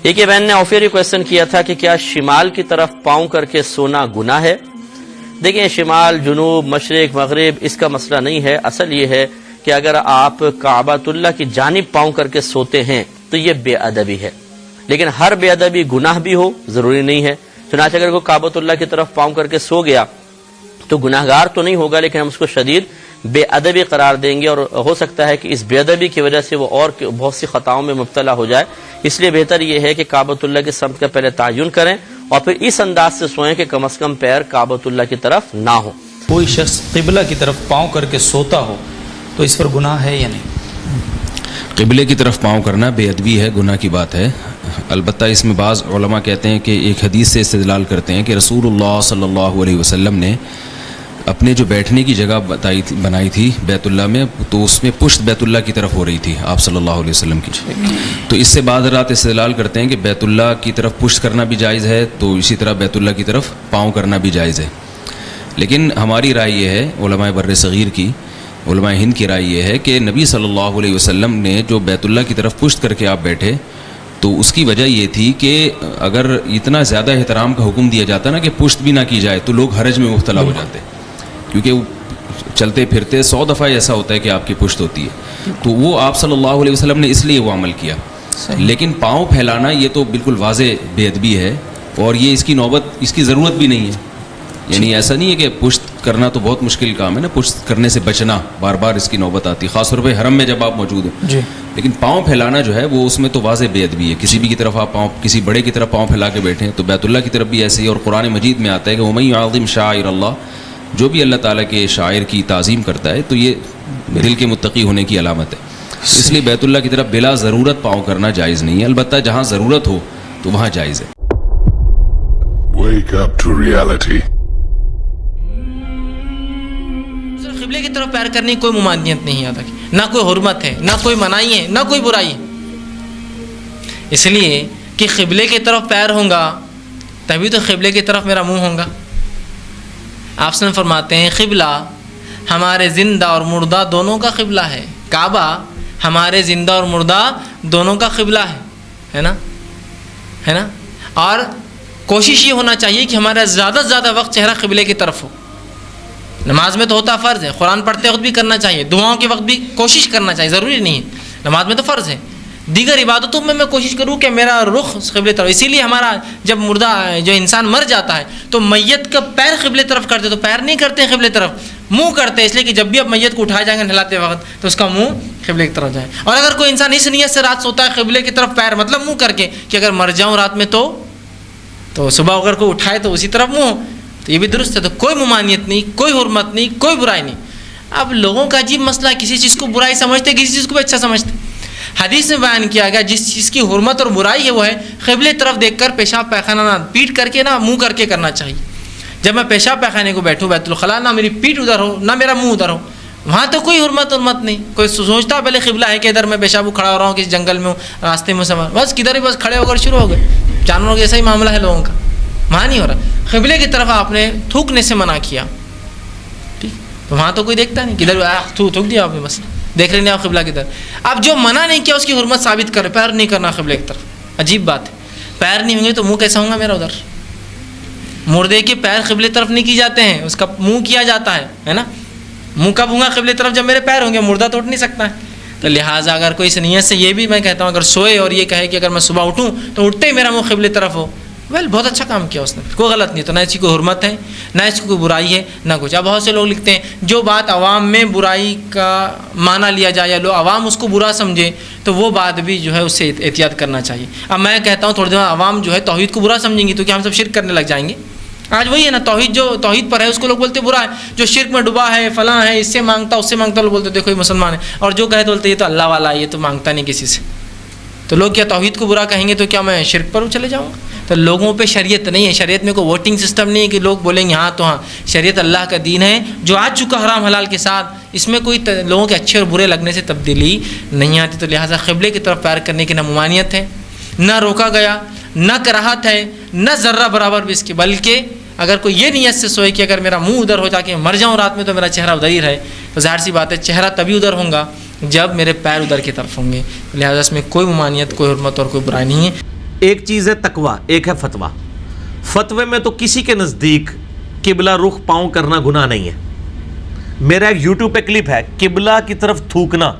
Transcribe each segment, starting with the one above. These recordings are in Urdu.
ایک یہ بہن نے آفیئر کویشچن کیا تھا کہ کیا شمال کی طرف پاؤں کر کے سونا گناہ ہے؟ دیکھیں، شمال، جنوب، مشرق، مغرب اس کا مسئلہ نہیں ہے. اصل یہ ہے کہ اگر آپ کعبۃ اللہ کی جانب پاؤں کر کے سوتے ہیں تو یہ بے ادبی ہے. لیکن ہر بے ادبی گناہ بھی ہو ضروری نہیں ہے. چنانچہ اگر کوئی کعبۃ اللہ کی طرف پاؤں کر کے سو گیا تو گناہگار تو نہیں ہوگا، لیکن ہم اس کو شدید بے ادبی قرار دیں گے، اور ہو سکتا ہے کہ اس بے ادبی کی وجہ سے وہ اور بہت سی خطاؤں میں مبتلا ہو جائے. اس لیے بہتر یہ ہے کہ کعبۃ اللہ کی سمت کا پہلے تعین کریں اور پھر اس انداز سے سوئیں کہ کم از کم پیر کعبۃ اللہ کی طرف نہ ہو. کوئی شخص قبلہ کی طرف پاؤں کر کے سوتا ہو تو اس پر گناہ ہے یا نہیں؟ قبلے کی طرف پاؤں کرنا بے ادبی ہے، گناہ کی بات ہے. البتہ اس میں بعض علماء کہتے ہیں کہ ایک حدیث سے استدلال کرتے ہیں کہ رسول اللہ صلی اللہ علیہ وسلم نے اپنے جو بیٹھنے کی جگہ بنائی تھی بیت اللہ میں، تو اس میں پشت بیت اللہ کی طرف ہو رہی تھی آپ صلی اللہ علیہ وسلم کی. تو اس سے بعض رات استدلال کرتے ہیں کہ بیت اللہ کی طرف پشت کرنا بھی جائز ہے، تو اسی طرح بیت اللہ کی طرف پاؤں کرنا بھی جائز ہے. لیکن ہماری رائے یہ ہے، علماء بر صغیر کی، علماء ہند کی رائے یہ ہے کہ نبی صلی اللہ علیہ وسلم نے جو بیت اللہ کی طرف پشت کر کے آپ بیٹھے تو اس کی وجہ یہ تھی کہ اگر اتنا زیادہ احترام کا حکم دیا جاتا نا کہ پشت بھی نہ کی جائے تو لوگ حرج میں مبتلا ہو جاتے، کیونکہ چلتے پھرتے 100 دفعہ ایسا ہوتا ہے کہ آپ کی پشت ہوتی ہے. تو وہ آپ صلی اللہ علیہ وسلم نے اس لیے وہ عمل کیا. لیکن پاؤں پھیلانا یہ تو بالکل واضح بے ادبی ہے، اور یہ اس کی نوبت، اس کی ضرورت بھی نہیں ہے. یعنی ایسا نہیں ہے کہ پشت کرنا تو بہت مشکل کام ہے نا، پشت کرنے سے بچنا بار بار اس کی نوبت آتی، خاص طور پہ حرم میں جب آپ موجود ہیں. لیکن پاؤں پھیلانا جو ہے وہ اس میں تو واضح بے ادبی ہے. کسی بھی کی طرف آپ پاؤں، کسی بڑے کی طرف پاؤں پھیلا کے بیٹھیں تو بیت اللہ کی طرف بھی ایسے ہی. اور قرآن مجید میں آتا ہے کہ وَمَن يُعَظِّمْ شَعَائِرَ اللَّهِ، جو بھی اللہ تعالیٰ کے شاعر کی تعظیم کرتا ہے تو یہ دل کے متقی ہونے کی علامت ہے. اس لیے بیت اللہ کی طرف بلا ضرورت پاؤں کرنا جائز نہیں ہے. البتہ جہاں ضرورت ہو تو وہاں جائز ہے. Wake up to reality. قبلے کی طرف پیر کرنے کی کوئی ممانعت نہیں آتا، نہ کوئی حرمت ہے، نہ کوئی منائی ہے، نہ کوئی برائی ہے. اس لیے کہ قبلے کی طرف پیر ہوں گا تبھی تو قبلے کی طرف میرا منہ ہوگا. آپ سے فرماتے ہیں قبلہ ہمارے زندہ اور مردہ دونوں کا قبلہ ہے. کعبہ ہمارے زندہ اور مردہ دونوں کا قبلہ ہے نا، ہے نا. اور کوشش یہ ہونا چاہیے کہ ہمارا زیادہ سے زیادہ وقت چہرہ قبلے کی طرف ہو. نماز میں تو ہوتا فرض ہے، قرآن پڑھتے وقت بھی کرنا چاہیے، دعاؤں کے وقت بھی کوشش کرنا چاہیے، ضروری نہیں ہے. نماز میں تو فرض ہے، دیگر عبادتوں میں کوشش کروں کہ میرا رخ قبلے طرف. اسی لیے ہمارا جب مردہ جو انسان مر جاتا ہے تو میت کا پیر قبلے طرف کرتے، تو پیر نہیں کرتے قبلے طرف، منہ کرتے. اس لیے کہ جب بھی اب میت کو اٹھائے جائیں گے نہلاتے وقت تو اس کا منہ قبلے کی طرف جائے. اور اگر کوئی انسان اس نیت سے رات سوتا ہے قبلے کی طرف پیر مطلب منہ کر کے کہ اگر مر جاؤں رات میں تو صبح اگر کوئی اٹھائے تو اسی طرف منہ، تو یہ بھی درست ہے. تو کوئی ممانعت نہیں، کوئی حرمت نہیں، کوئی برائی نہیں. اب لوگوں کا عجیب مسئلہ ہے، کسی چیز کو برائی سمجھتے، کسی چیز کو بھی اچھا سمجھتے. حدیث میں بیان کیا گیا جس چیز کی حرمت اور برائی ہے وہ ہے قبلے طرف دیکھ کر پیشاب پیخانہ نہ پیٹ کر کے نہ منہ کر کے کرنا چاہیے. جب میں پیشاب پیخانے کو بیٹھوں بیت الخلاء، نہ میری پیٹ ادھر ہو نہ میرا منہ ادھر ہو، وہاں تو کوئی حرمت نہیں. کوئی سوچتا پہلے قبلہ ہے کہ ادھر میں پیشاب کھڑا ہو رہا ہوں کسی جنگل میں راستے میں سفر، بس کدھر ہی بس کھڑے ہو کر شروع ہو گئے. جانوروں کا ایسا ہی معاملہ ہے لوگوں کا، وہاں نہیں ہو رہا. قبلے کی طرف آپ نے تھوکنے سے منع کیا، ٹھیک، تو وہاں تو کوئی دیکھتا نہیں، کدھر تھوک دیا آپ نے، بس دیکھ رہے آپ قبلہ کی طرف. اب جو منع نہیں کیا اس کی حرمت ثابت کر، پیر نہیں کرنا قبلے کی طرف. عجیب بات ہے، پیر نہیں ہوں گے تو منہ کیسا ہوگا میرا ادھر؟ مردے کے پیر قبلے طرف نہیں کی جاتے ہیں، اس کا منہ کیا جاتا ہے نا. منہ کب ہوں گا قبلے طرف؟ جب میرے پیر ہوں گے، مردہ تو اٹھ نہیں سکتا ہے. تو لہٰذا اگر کوئی اس نیت سے، یہ بھی میں کہتا ہوں اگر سوئے اور یہ کہے کہ اگر میں صبح اٹھوں تو اٹھتے ہی میرا منہ قبلے طرف ہو، بہت اچھا کام کیا اس نے، کوئی غلط نہیں. تو نہ اس کی کوئی حرمت ہے، نہ اس کی کوئی برائی ہے، نہ کچھ. اب بہت سے لوگ لکھتے ہیں جو بات عوام میں برائی کا معنی لیا جائے یا لوگ عوام اس کو برا سمجھے تو وہ بات بھی جو ہے اس سے احتیاط کرنا چاہیے. اب میں کہتا ہوں تھوڑی دیر عوام جو ہے توحید کو برا سمجھیں گی تو کیا ہم سب شرک کرنے لگ جائیں گے؟ آج وہی ہے نا، توحید جو توحید پر ہے اس کو لوگ بولتے برا ہے، جو شرک میں ڈوبا ہے فلاں ہے، اس سے مانگتا اس سے مانگتا، لوگ بولتے دیکھو یہ مسلمان ہے. اور جو کہے تو بولتے یہ تو اللہ والا ہے، یہ تو مانگتا نہیں کسی سے. تو لوگ کیا توحید کو برا کہیں گے تو کیا میں شرک پر چلے جاؤں گا؟ تو لوگوں پہ شریعت نہیں ہے، شریعت میں کوئی ووٹنگ سسٹم نہیں ہے کہ لوگ بولیں گے ہاں تو ہاں. شریعت اللہ کا دین ہے جو آ چکا حرام حلال کے ساتھ، اس میں کوئی لوگوں کے اچھے اور برے لگنے سے تبدیلی نہیں آتی. تو لہٰذا قبلے کی طرف پیر کرنے کی نہ ممانعت ہے، نہ روکا گیا، نہ کراہت ہے، نہ ذرہ برابر بھی اس کی. بلکہ اگر کوئی یہ نیت سے سوئے کہ اگر میرا منہ ادھر ہو جا کے مر جاؤں رات میں تو میرا چہرہ ادھر ہی رہے، تو ظاہر سی بات ہے چہرہ تبھی ادھر ہوں گا جب میرے پیر ادھر کی طرف ہوں گے. لہٰذا اس میں کوئی ممانعت، کوئی حرمت اور کوئی برائی نہیں ہے. ایک چیز ہے تقوی، ایک ہے فتویٰ. فتوے میں تو کسی کے نزدیک قبلہ رخ پاؤں کرنا گناہ نہیں ہے. میرا ایک یوٹیوب پہ کلپ ہے قبلہ کی طرف تھوکنا،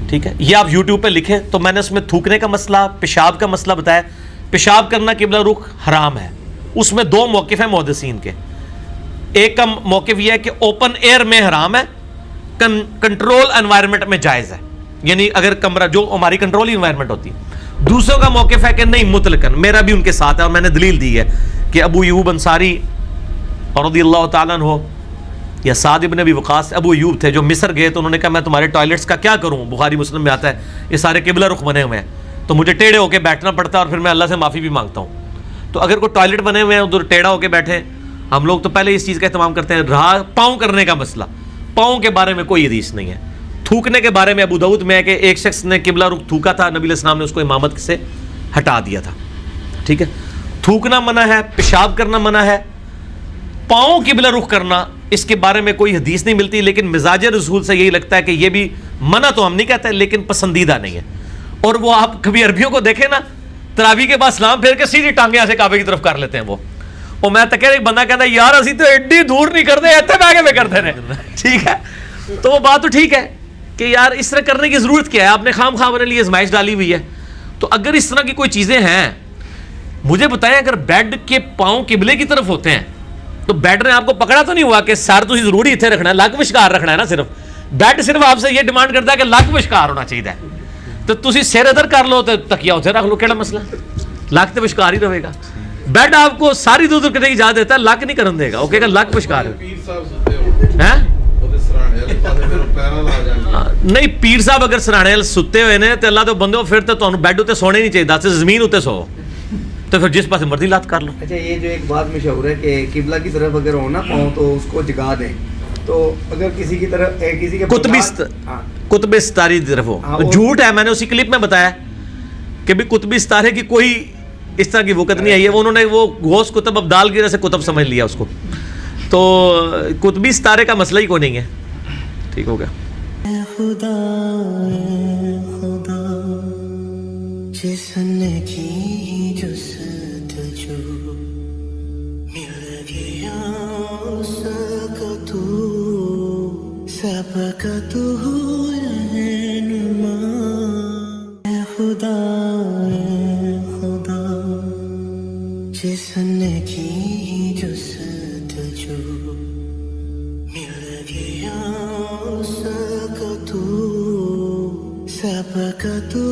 ٹھیک ہے، یہ آپ یوٹیوب پہ لکھیں تو میں نے اس میں تھوکنے کا مسئلہ، پیشاب کا مسئلہ بتایا. پیشاب کرنا قبلہ رخ حرام ہے. اس میں دو موقف ہیں محدثین کے. ایک کا موقف یہ ہے کہ اوپن ایئر میں حرام ہے، کنٹرول انوائرمنٹ میں جائز ہے، یعنی اگر کمرہ جو ہماری کنٹرول انوائرمنٹ ہوتی ہے. دوسروں کا موقف ہے کہ نہیں مطلقاً. میرا بھی ان کے ساتھ ہے اور میں نے دلیل دی ہے کہ ابو ایوب انصاری رضی اللہ تعالیٰ عنہ یا سعد ابن ابی وقاص ابو ایوب تھے جو مصر گئے تو انہوں نے کہا میں تمہارے ٹوائلٹس کا کیا کروں، بخاری مسلم میں آتا ہے یہ سارے قبلہ رخ بنے ہوئے ہیں تو مجھے ٹیڑھے ہو کے بیٹھنا پڑتا ہے اور پھر میں اللہ سے معافی بھی مانگتا ہوں. تو اگر کوئی ٹوائلٹ بنے ہوئے ہیں ادھر ٹیڑھا ہو کے بیٹھے، ہم لوگ تو پہلے اس چیز کا اہتمام کرتے ہیں. رہا پاؤں کرنے کا مسئلہ، پاؤں کے بارے میں کوئی حدیث نہیں ہے. تھوکنے کے بارے میں ابو داؤد میں ہے کہ ایک شخص نے قبلہ رخ تھوکا تھا، نبی علیہ السلام نے اس کو امامت سے ہٹا دیا تھا. ٹھیک ہے، تھوکنا منع ہے، پیشاب کرنا منع ہے. پاؤں قبلہ رخ کرنا اس کے بارے میں کوئی حدیث نہیں ملتی، لیکن مزاج رسول سے یہی لگتا ہے کہ یہ بھی منع تو ہم نہیں کہتے لیکن پسندیدہ نہیں ہے. اور وہ آپ کبھی عربیوں کو دیکھیں نا، تراویح کے بعد سلام پھیر کے سیدھی ٹانگیں ایسے کعبے کی طرف کر لیتے ہیں وہ. اور میں تک ایک بندہ کہتا ہے یار اسی تو ایڈی دور نہیں کرتے ایتھے بیٹھ کے کرتے ہیں. ٹھیک ہے، تو وہ بات تو ٹھیک ہے کہ یار اس طرح کرنے کی ضرورت کیا ہے، آپ نے خام خواہ اپنے لیے ازمائش ڈالی ہوئی ہے. تو اگر اس طرح کی کوئی چیزیں ہیں مجھے بتائیں، اگر بیڈ کے پاؤں قبلے کی طرف ہوتے ہیں تو بیڈ نے آپ کو پکڑا تو نہیں ہوا کہ سر تو ضروری اتنے رکھنا ہے، لک وشکار رکھنا ہے نا. صرف بیڈ صرف آپ سے یہ ڈیمانڈ کرتا ہے کہ لک وشکار ہونا چاہیے. تو تسی سر ادھر کر لو تو تکیا اتنے رکھ لو، کیڑا مسئلہ، لک تو وشکار ہی رہے گا. بیڈ آپ کو ساری دور دور کرنے کی اجازت دیتا ہے، لک نہیں کرن دے گا، وہ کہے گا لک وشکار ہے. نہیں پیر صاحب اگر سرانے ستے ہوئے نے تو اللہ تو بندے پھر تو تمہیں بیڈ اتنے سونے نہیں چاہیے، زمین اتنے سو تو پھر جس پاس مرضی لات کر لو. اچھا یہ جو ایک بات مشہور ہے کہ قبلہ کی طرف اگر ہو نا پاؤں تو اس کو جگا دیں، تو اگر کسی کی طرف کسی کے قطب ستاری کی طرف ہو، جھوٹ ہے. میں نے اسی کلپ میں بتایا کہ بھی قطب ستارے کی کوئی اس طرح کی وقت نہیں آئی ہے. انہوں نے وہ غوث قطب ابدال کی وجہ سے قطب سمجھ لیا اس کو. تو قطبی ستارے کا مسئلہ ہی کوئی نہیں ہے. ٹھیک ہو گیا. خدا جس نے کی جستجو مل گیا اس کا تو سب کا تو رہنما. خدا جس نے کی جستجو مل گیا اس کا تو سب کا تو